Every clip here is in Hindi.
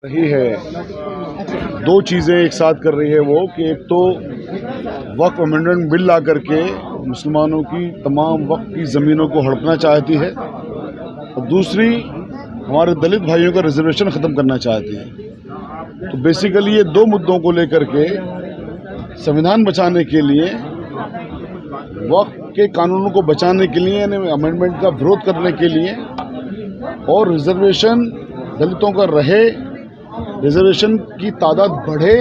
रही है। दो चीज़ें एक साथ कर रही है वो कि एक तो वक्फ अमेंडमेंट बिल ला करके मुसलमानों की तमाम वक्फ की ज़मीनों को हड़पना चाहती है और दूसरी हमारे दलित भाइयों का रिजर्वेशन ख़त्म करना चाहती है। तो बेसिकली ये दो मुद्दों को लेकर के संविधान बचाने के लिए, वक्फ के कानूनों को बचाने के लिए, यानी अमेंडमेंट का विरोध करने के लिए और रिजर्वेशन दलितों का रहे, रिजर्वेशन की तादाद बढ़े,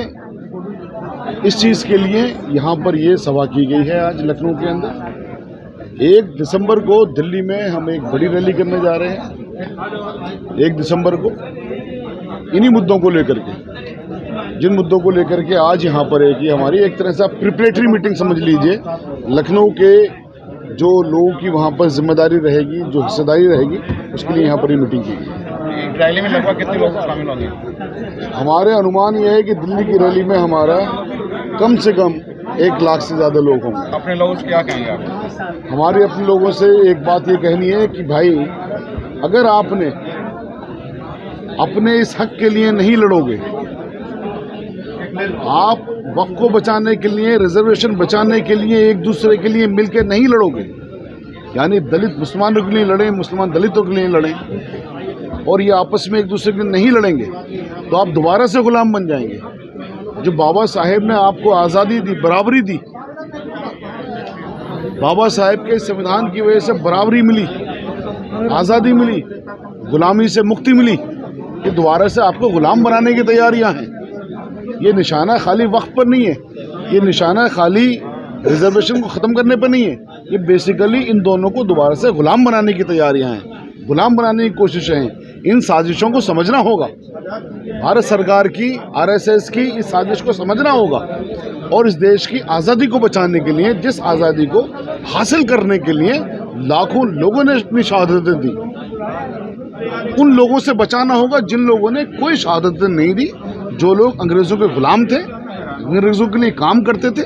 इस चीज़ के लिए यहाँ पर ये सभा की गई है। आज लखनऊ के अंदर 1 दिसंबर को दिल्ली में हम एक बड़ी रैली करने जा रहे हैं। 1 दिसंबर को इन्हीं मुद्दों को लेकर के, जिन मुद्दों को लेकर के आज यहाँ पर है कि हमारी एक तरह से आप प्रिपरेटरी मीटिंग समझ लीजिए। लखनऊ के जो लोगों की वहाँ पर जिम्मेदारी रहेगी, जो हिस्सेदारी रहेगी, उसके लिए यहाँ पर ये मीटिंग की गई। रैली में लगभग कितने लोग शामिल होंगे? हमारे अनुमान यह है कि दिल्ली की रैली में हमारा कम से कम 1 लाख से ज़्यादा लोग होंगे। अपने लोगों से क्या कहेंगे आप? हमारे अपने लोगों से एक बात ये कहनी है कि भाई, अगर आपने अपने इस हक के लिए नहीं लड़ोगे, आप वक्फ को बचाने के लिए, रिजर्वेशन बचाने के लिए एक दूसरे के लिए मिलकर नहीं लड़ोगे, यानी दलित मुसलमानों के लिए लड़ें, मुसलमान दलितों के लिए लड़ें, और ये आपस में एक दूसरे के लिए नहीं लड़ेंगे, तो आप दोबारा से गुलाम बन जाएंगे। जो बाबा साहेब ने आपको आज़ादी दी, बराबरी दी, बाबा साहेब के संविधान की वजह से बराबरी मिली, आज़ादी मिली, गुलामी से मुक्ति मिली, कि दोबारा से आपको गुलाम बनाने की तैयारियां हैं। ये निशाना खाली वक्फ पर नहीं है, ये निशाना खाली रिजर्वेशन को ख़त्म करने पर नहीं है, ये बेसिकली इन दोनों को दोबारा से गुलाम बनाने की तैयारियां हैं, गुलाम बनाने की कोशिशें हैं। इन साजिशों को समझना होगा, भारत सरकार की, आरएसएस की इस साजिश को समझना होगा, और इस देश की आज़ादी को बचाने के लिए, जिस आज़ादी को हासिल करने के लिए लाखों लोगों ने अपनी शहादतें दी, उन लोगों से बचाना होगा जिन लोगों ने कोई शहादतें नहीं दी, जो लोग अंग्रेज़ों के गुलाम थे, अंग्रेज़ों के लिए काम करते थे,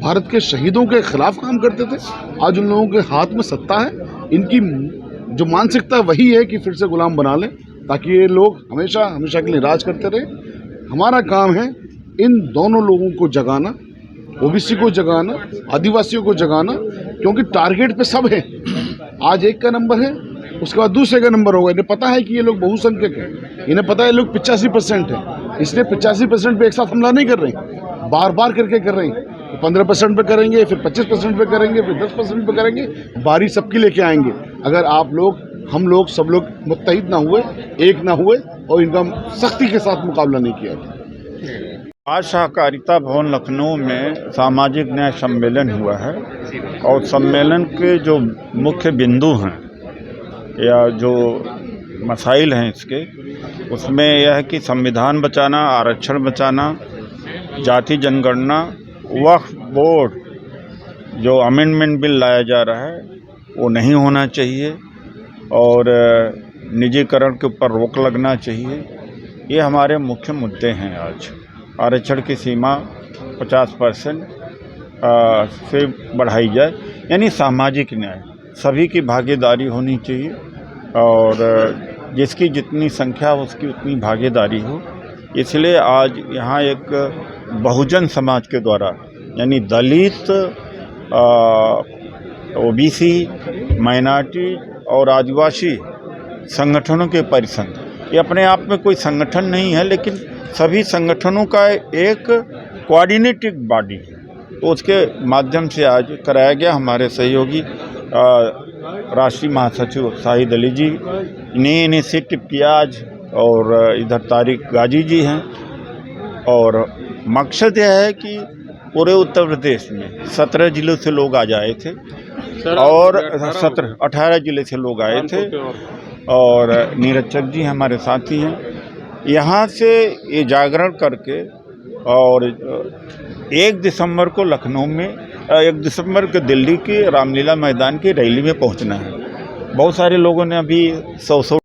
भारत के शहीदों के खिलाफ काम करते थे। आज उन लोगों के हाथ में सत्ता है, इनकी जो मानसिकता वही है कि फिर से गुलाम बना लें, ताकि ये लोग हमेशा हमेशा के लिए राज करते रहे। हमारा काम है इन दोनों लोगों को जगाना, ओबीसी को जगाना, आदिवासियों को जगाना, क्योंकि टारगेट पे सब है। आज एक का नंबर है, उसके बाद दूसरे का नंबर होगा। इन्हें पता है कि ये लोग बहुसंख्यक हैं, इन्हें पता है ये लोग 85% है, इसलिए 85% पे एक साथ हमला नहीं कर रहे हैं, बार बार करके कर रहे हैं। 15% पे करेंगे, फिर 25% पे करेंगे, फिर 10% पे करेंगे, बारी सबकी लेके आएंगे। अगर आप लोग, हम लोग, सब लोग मुत्तहिद ना हुए, एक ना हुए और इनका सख्ती के साथ मुकाबला नहीं किया। आज सहकारिता भवन लखनऊ में सामाजिक न्याय सम्मेलन हुआ है, और सम्मेलन के जो मुख्य बिंदु हैं या जो मसाइल हैं इसके, उसमें यह है कि संविधान बचाना, आरक्षण बचाना, जाति जनगणना, वक्फ बोर्ड जो अमेंडमेंट बिल लाया जा रहा है वो नहीं होना चाहिए, और निजीकरण के ऊपर रोक लगना चाहिए। ये हमारे मुख्य मुद्दे हैं। आज आरक्षण की सीमा 50% से बढ़ाई जाए, यानी सामाजिक न्याय, सभी की भागीदारी होनी चाहिए, और जिसकी जितनी संख्या हो उसकी उतनी भागीदारी हो। इसलिए आज यहाँ एक बहुजन समाज के द्वारा, यानी दलित, ओबीसी, माइनॉरिटी और आदिवासी संगठनों के परिसंघ, ये अपने आप में कोई संगठन नहीं है, लेकिन सभी संगठनों का एक कोऑर्डिनेटिंग बॉडी है। तो उसके माध्यम से आज कराया गया। हमारे सहयोगी राष्ट्रीय महासचिव शाहिद अली जी ने इनिशिएटिव किया आज, और इधर तारिक गाजी जी हैं, और मकसद यह है कि पूरे उत्तर प्रदेश में 17 जिलों से लोग आज आए थे, और 18 जिले से लोग आए थे, और नीरज जी हमारे साथी हैं। यहाँ से ये जागरण करके, और 1 दिसंबर को लखनऊ में, 1 दिसंबर को दिल्ली की रामलीला मैदान की रैली में पहुँचना है। बहुत सारे लोगों ने अभी 100